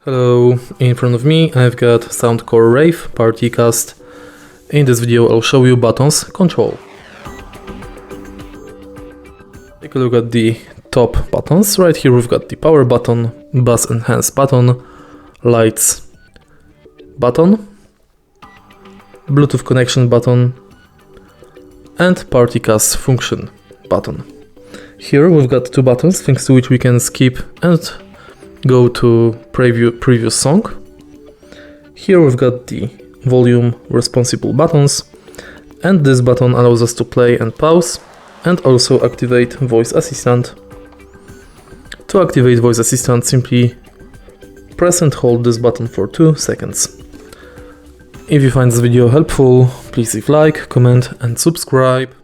Hello, in front of me I've got Soundcore Rave Partycast. In this video I'll show you buttons control. Take a look at the top buttons. Right here we've got the power button, bass enhance button, lights button, Bluetooth connection button, and Partycast function button. Here we've got two buttons thanks to which we can skip and go to previous song. Here we've got the volume responsible buttons, and this button allows us to play and pause and also activate voice assistant. To activate voice assistant, simply press and hold this button for 2 seconds. If you find this video helpful, please leave like, comment and subscribe.